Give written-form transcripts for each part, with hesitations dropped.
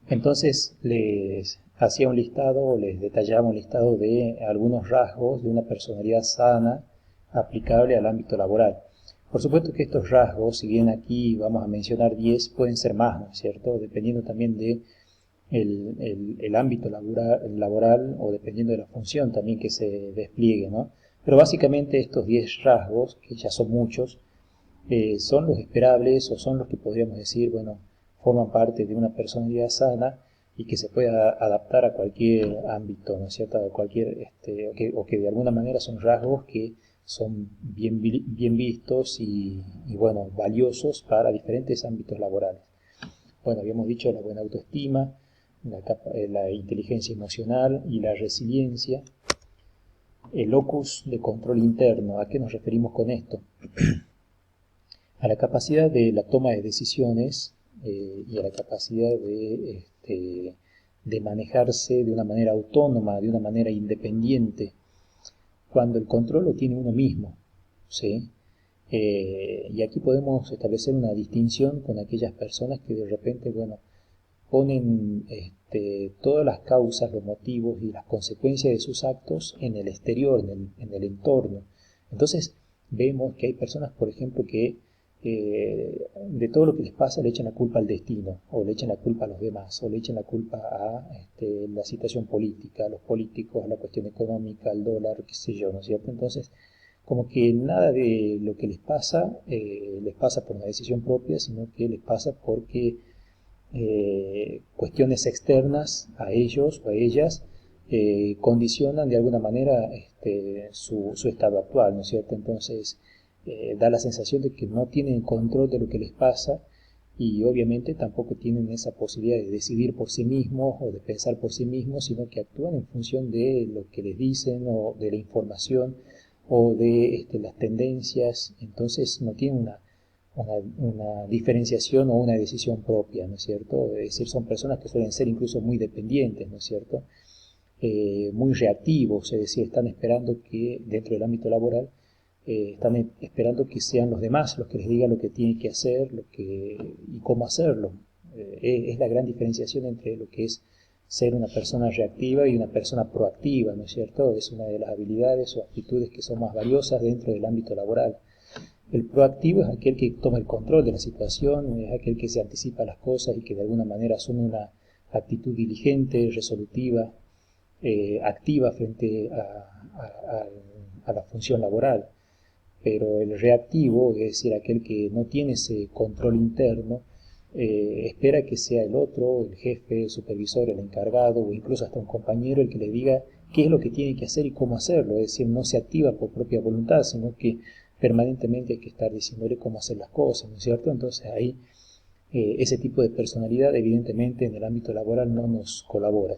Entonces les hacía un listado, les detallaba un listado de algunos rasgos de una personalidad sana aplicable al ámbito laboral. Por supuesto que estos rasgos, si bien aquí vamos a mencionar 10, pueden ser más, ¿no es cierto? Dependiendo también de el ámbito laboral o dependiendo de la función también que se despliegue, ¿no? Pero básicamente estos 10 rasgos, que ya son muchos, son los esperables o son los que podríamos decir, bueno, forman parte de una personalidad sana y que se pueda adaptar a cualquier ámbito, ¿no es cierto? A cualquier, o que de alguna manera son rasgos que son bien vistos y, bueno, valiosos para diferentes ámbitos laborales. Bueno, habíamos dicho la buena autoestima, la inteligencia emocional y la resiliencia. El locus de control interno, ¿a qué nos referimos con esto? A la capacidad de la toma de decisiones y a la capacidad de manejarse de una manera autónoma, de una manera independiente, cuando el control lo tiene uno mismo, ¿sí? Y aquí podemos establecer una distinción con aquellas personas que de repente, bueno, ponen todas las causas, los motivos y las consecuencias de sus actos en el exterior, en el entorno. Entonces vemos que hay personas, por ejemplo, que de todo lo que les pasa le echan la culpa al destino, o le echan la culpa a los demás, o le echan la culpa a la situación política, a los políticos, a la cuestión económica, al dólar, qué sé yo, ¿no es cierto? Entonces, como que nada de lo que les pasa por una decisión propia, sino que les pasa porque cuestiones externas a ellos o a ellas condicionan de alguna manera su estado actual, ¿no es cierto? Entonces da la sensación de que no tienen control de lo que les pasa y obviamente tampoco tienen esa posibilidad de decidir por sí mismos o de pensar por sí mismos, sino que actúan en función de lo que les dicen o de la información o de las tendencias, entonces no tienen una diferenciación o una decisión propia, ¿no es cierto? Es decir, son personas que suelen ser incluso muy dependientes, ¿no es cierto? Muy reactivos, es decir, están esperando que dentro del ámbito laboral, están esperando que sean los demás los que les digan lo que tienen que hacer y cómo hacerlo. Es la gran diferenciación entre lo que es ser una persona reactiva y una persona proactiva, ¿no es cierto? Es una de las habilidades o actitudes que son más valiosas dentro del ámbito laboral. El proactivo es aquel que toma el control de la situación, es aquel que se anticipa a las cosas y que de alguna manera asume una actitud diligente, resolutiva, activa frente a la función laboral. Pero el reactivo, es decir, aquel que no tiene ese control interno, espera que sea el otro, el jefe, el supervisor, el encargado o incluso hasta un compañero el que le diga qué es lo que tiene que hacer y cómo hacerlo. Es decir, no se activa por propia voluntad, sino que permanentemente hay que estar diciéndole cómo hacer las cosas, ¿no es cierto? Entonces ahí ese tipo de personalidad evidentemente en el ámbito laboral no nos colabora.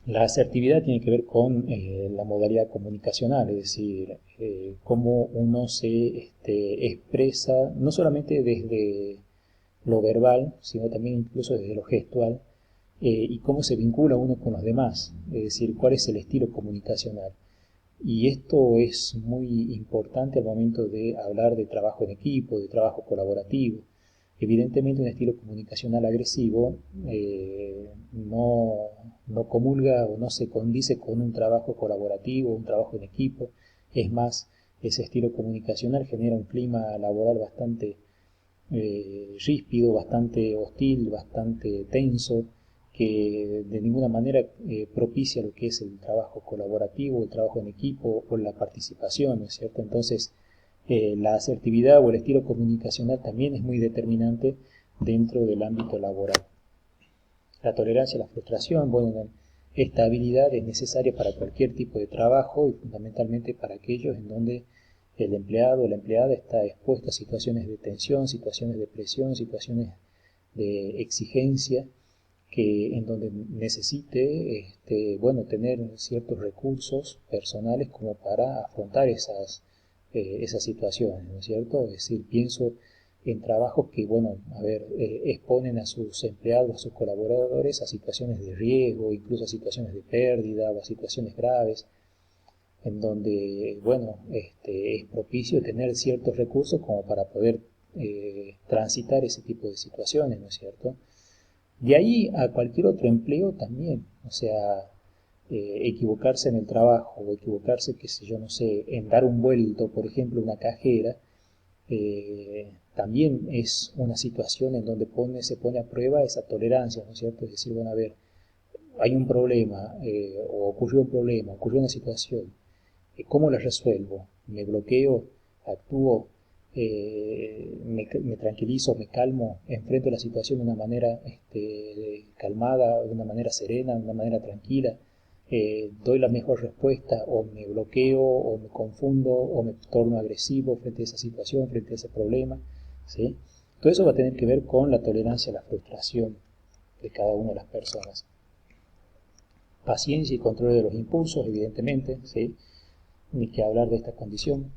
La asertividad tiene que ver con la modalidad comunicacional, es decir, cómo uno se expresa no solamente desde lo verbal, sino también incluso desde lo gestual, y cómo se vincula uno con los demás, es decir, cuál es el estilo comunicacional. Y esto es muy importante al momento de hablar de trabajo en equipo, de trabajo colaborativo. Evidentemente un estilo comunicacional agresivo no comulga o no se condice con un trabajo colaborativo, un trabajo en equipo. Es más, ese estilo comunicacional genera un clima laboral bastante ríspido, bastante hostil, bastante tenso, que de ninguna manera propicia lo que es el trabajo colaborativo, el trabajo en equipo o la participación, ¿no es cierto? Entonces, la asertividad o el estilo comunicacional también es muy determinante dentro del ámbito laboral. La tolerancia a la frustración, bueno, esta habilidad es necesaria para cualquier tipo de trabajo y fundamentalmente para aquellos en donde el empleado o la empleada está expuesto a situaciones de tensión, situaciones de presión, situaciones de exigencia, que en donde necesite bueno, tener ciertos recursos personales como para afrontar esas situaciones, ¿no es cierto? Es decir, pienso en trabajos que, bueno, a ver, exponen a sus empleados, a sus colaboradores a situaciones de riesgo, incluso a situaciones de pérdida o a situaciones graves, en donde, bueno, es propicio tener ciertos recursos como para poder transitar ese tipo de situaciones, ¿no es cierto? De ahí a cualquier otro empleo también, o sea, equivocarse en el trabajo o equivocarse, qué sé yo, no sé, en dar un vuelto, por ejemplo, una cajera, también es una situación en donde se pone a prueba esa tolerancia, ¿no es cierto? Es decir, bueno, a ver, hay un problema, o ocurrió un problema, ocurrió una situación, ¿cómo la resuelvo? ¿Me bloqueo? ¿Actúo? Me tranquilizo, me calmo, enfrento la situación de una manera calmada, de una manera serena, de una manera tranquila, doy la mejor respuesta, o me bloqueo, o me confundo, o me torno agresivo frente a esa situación, frente a ese problema, ¿sí? Todo eso va a tener que ver con la tolerancia a la frustración de cada una de las personas. Paciencia y control de los impulsos, evidentemente, ¿sí? Ni que hablar de esta condición.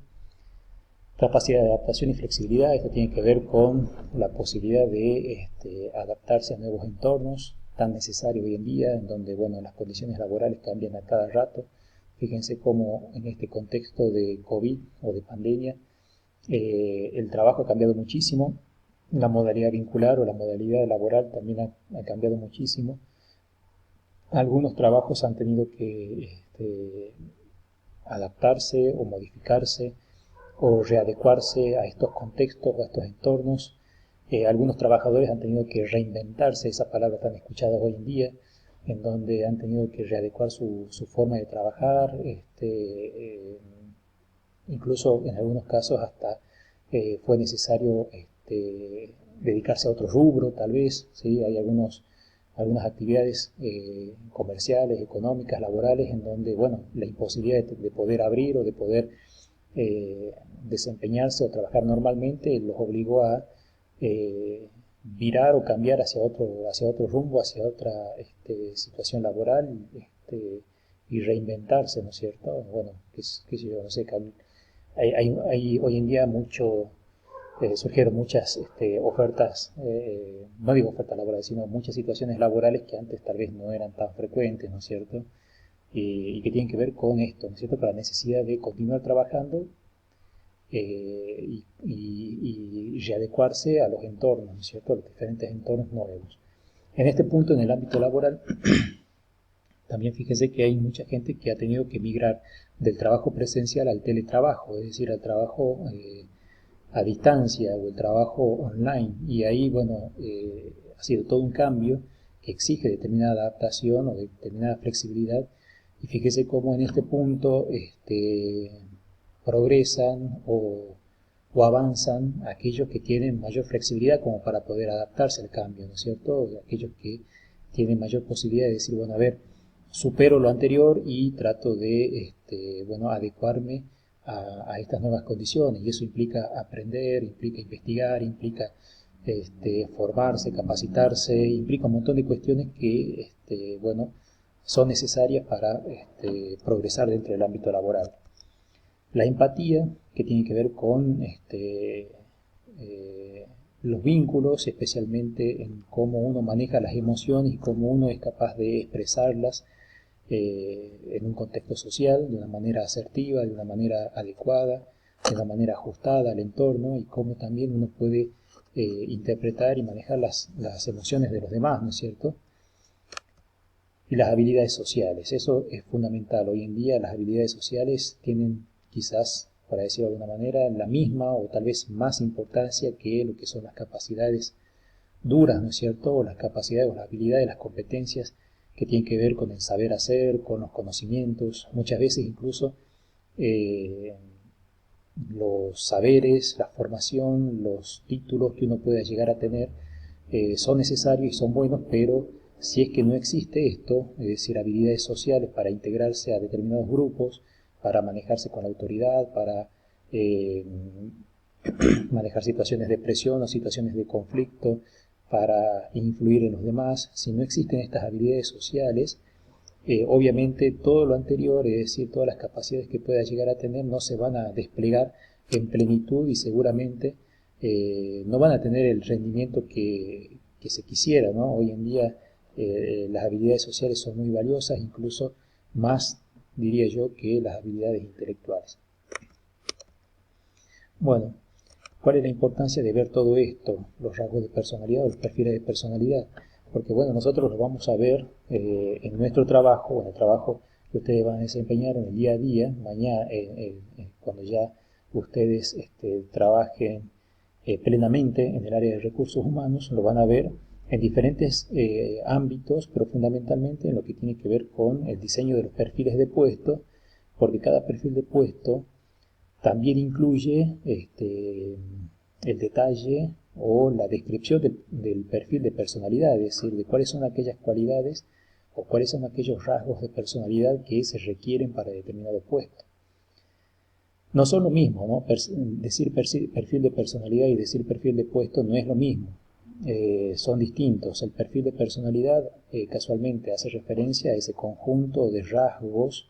Capacidad de adaptación y flexibilidad, esto tiene que ver con la posibilidad de adaptarse a nuevos entornos, tan necesario hoy en día, en donde bueno, las condiciones laborales cambian a cada rato. Fíjense cómo en este contexto de COVID o de pandemia, el trabajo ha cambiado muchísimo, la modalidad vincular o la modalidad laboral también ha cambiado muchísimo. Algunos trabajos han tenido que adaptarse o modificarse o readecuarse a estos contextos, a estos entornos. Algunos trabajadores han tenido que reinventarse, esa palabra tan escuchada hoy en día, en donde han tenido que readecuar su forma de trabajar, incluso en algunos casos hasta fue necesario dedicarse a otro rubro, tal vez, ¿sí? Hay algunas actividades comerciales, económicas, laborales, en donde, bueno, la imposibilidad de poder abrir o de poder desempeñarse o trabajar normalmente los obligó a virar o cambiar hacia otro rumbo, hacia otra situación laboral, y reinventarse, ¿no es cierto? Bueno, qué sé yo, no sé, hay hoy en día surgieron muchas ofertas, no digo ofertas laborales, sino muchas situaciones laborales que antes tal vez no eran tan frecuentes, ¿no es cierto? Y que tienen que ver con esto, ¿no es cierto? Con la necesidad de continuar trabajando y readecuarse a los entornos, ¿no es cierto? A los diferentes entornos nuevos. En este punto, en el ámbito laboral, también fíjense que hay mucha gente que ha tenido que migrar del trabajo presencial al teletrabajo, es decir, al trabajo a distancia o el trabajo online. Y ahí, bueno, ha sido todo un cambio que exige determinada adaptación o determinada flexibilidad. Y fíjese cómo en este punto progresan o avanzan aquellos que tienen mayor flexibilidad como para poder adaptarse al cambio, ¿no es cierto? Aquellos que tienen mayor posibilidad de decir, bueno, a ver, supero lo anterior y trato de, bueno, adecuarme a estas nuevas condiciones, y eso implica aprender, implica investigar, implica formarse, capacitarse, implica un montón de cuestiones que, bueno, son necesarias para progresar dentro del ámbito laboral. La empatía, que tiene que ver con los vínculos, especialmente en cómo uno maneja las emociones y cómo uno es capaz de expresarlas en un contexto social, de una manera asertiva, de una manera adecuada, de una manera ajustada al entorno, y cómo también uno puede interpretar y manejar las emociones de los demás, ¿no es cierto? Y las habilidades sociales, eso es fundamental. Hoy en día las habilidades sociales tienen quizás, para decirlo de alguna manera, la misma o tal vez más importancia que lo que son las capacidades duras, ¿no es cierto? O las capacidades o las habilidades, las competencias que tienen que ver con el saber hacer, con los conocimientos, muchas veces incluso los saberes, la formación, los títulos que uno pueda llegar a tener son necesarios y son buenos, pero si es que no existe esto, es decir, habilidades sociales para integrarse a determinados grupos, para manejarse con la autoridad, para manejar situaciones de presión o situaciones de conflicto, para influir en los demás, si no existen estas habilidades sociales, obviamente todo lo anterior, es decir, todas las capacidades que pueda llegar a tener, no se van a desplegar en plenitud y seguramente no van a tener el rendimiento que se quisiera, ¿no? Hoy en día las habilidades sociales son muy valiosas, incluso más, diría yo, que las habilidades intelectuales. Bueno, ¿Cuál es la importancia de ver todo esto? Los rasgos de personalidad o los perfiles de personalidad. Porque bueno, nosotros los vamos a ver en nuestro trabajo, en el trabajo que ustedes van a desempeñar en el día a día, mañana, cuando ya ustedes trabajen plenamente en el área de recursos humanos, lo van a ver en diferentes ámbitos, pero fundamentalmente en lo que tiene que ver con el diseño de los perfiles de puesto, porque cada perfil de puesto también incluye el detalle o la descripción del perfil de personalidad, es decir, de cuáles son aquellas cualidades o cuáles son aquellos rasgos de personalidad que se requieren para determinado puesto. No son lo mismo, ¿no? Decir perfil de personalidad y decir perfil de puesto no es lo mismo. Son distintos. El perfil de personalidad casualmente hace referencia a ese conjunto de rasgos,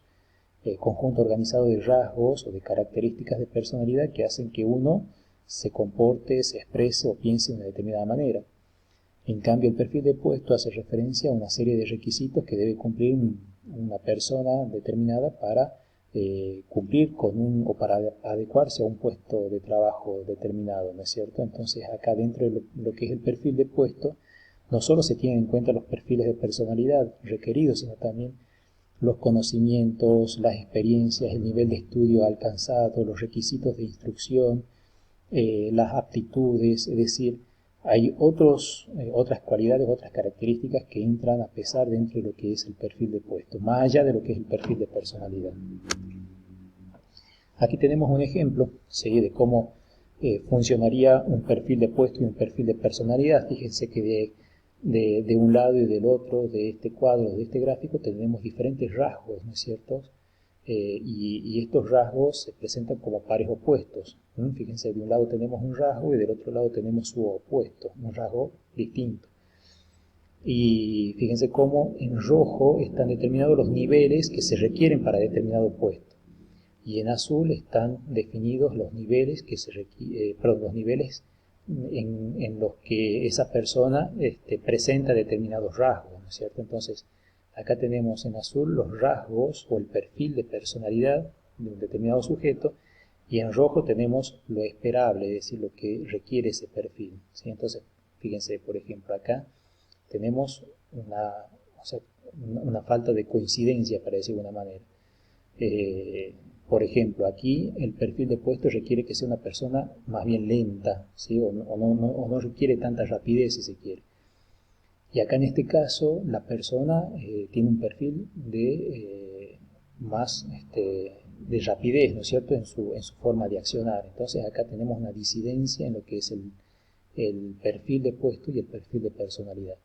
conjunto organizado de rasgos o de características de personalidad que hacen que uno se comporte, se exprese o piense de una determinada manera. En cambio, el perfil de puesto hace referencia a una serie de requisitos que debe cumplir una persona determinada para cumplir o para adecuarse a un puesto de trabajo determinado, ¿no es cierto? Entonces, acá dentro de lo que es el perfil de puesto, no solo se tienen en cuenta los perfiles de personalidad requeridos, sino también los conocimientos, las experiencias, el nivel de estudio alcanzado, los requisitos de instrucción, las aptitudes, es decir, hay otras cualidades, otras características que entran a pesar dentro de lo que es el perfil de puesto, más allá de lo que es el perfil de personalidad. Aquí tenemos un ejemplo, ¿sí?, de cómo funcionaría un perfil de puesto y un perfil de personalidad. Fíjense que de un lado y del otro de este cuadro, de este gráfico, tenemos diferentes rasgos, ¿no es cierto? Y estos rasgos se presentan como pares opuestos. Fíjense, de un lado tenemos un rasgo y del otro lado tenemos su opuesto, un rasgo distinto. Y fíjense cómo en rojo están determinados los niveles que se requieren para determinado puesto. Y en azul están definidos los niveles que los niveles en los que esa persona presenta determinados rasgos, ¿no es cierto? Entonces, acá tenemos en azul los rasgos o el perfil de personalidad de un determinado sujeto, y en rojo tenemos lo esperable, es decir, lo que requiere ese perfil, ¿sí? Entonces, fíjense, por ejemplo, acá tenemos una falta de coincidencia, para decir de una manera. Por ejemplo, aquí el perfil de puesto requiere que sea una persona más bien lenta, ¿sí? o no requiere tanta rapidez, si se quiere. Y acá en este caso la persona tiene un perfil de más de rapidez, ¿no es cierto?, en su forma de accionar. Entonces acá tenemos una disidencia en lo que es el perfil de puesto y el perfil de personalidad.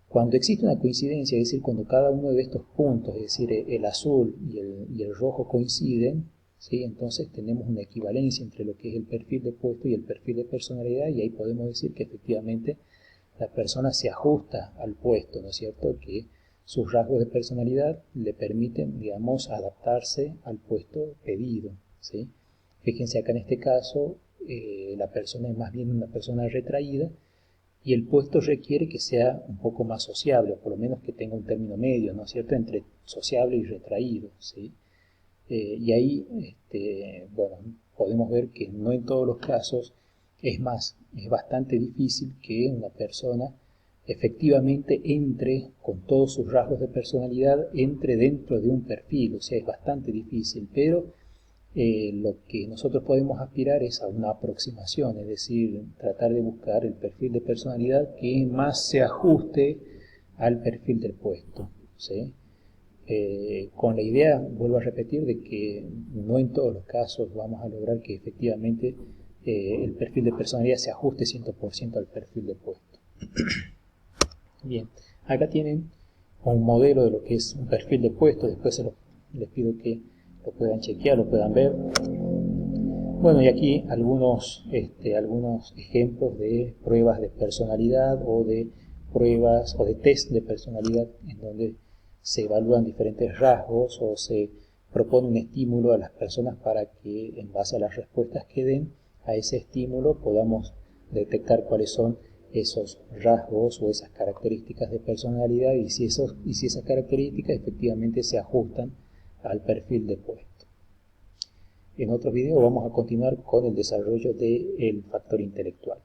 Cuando existe una coincidencia, es decir, cuando cada uno de estos puntos, es decir, el azul y el rojo coinciden, ¿sí?, entonces tenemos una equivalencia entre lo que es el perfil de puesto y el perfil de personalidad, y ahí podemos decir que efectivamente la persona se ajusta al puesto, ¿no es cierto?, que sus rasgos de personalidad le permiten, digamos, adaptarse al puesto pedido, ¿sí? Fíjense acá en este caso, la persona es más bien una persona retraída, y el puesto requiere que sea un poco más sociable, o por lo menos que tenga un término medio, ¿no es cierto?, entre sociable y retraído, ¿sí? Y ahí, bueno, podemos ver que no en todos los casos, es bastante difícil que una persona efectivamente entre con todos sus rasgos de personalidad, entre dentro de un perfil, o sea, es bastante difícil, pero lo que nosotros podemos aspirar es a una aproximación, es decir, tratar de buscar el perfil de personalidad que más se ajuste al perfil del puesto, ¿sí? Con la idea, vuelvo a repetir, de que no en todos los casos vamos a lograr que efectivamente el perfil de personalidad se ajuste 100% al perfil de puesto. Bien, acá tienen un modelo de lo que es un perfil de puesto, después les pido que lo puedan chequear, lo puedan ver. Bueno, y aquí algunos ejemplos de pruebas de personalidad o de pruebas o de test de personalidad en donde se evalúan diferentes rasgos o se propone un estímulo a las personas para que en base a las respuestas que den a ese estímulo podamos detectar cuáles son esos rasgos o esas características de personalidad y si esas características efectivamente se ajustan al perfil de puesto. en otros videos vamos a continuar con el desarrollo del factor intelectual.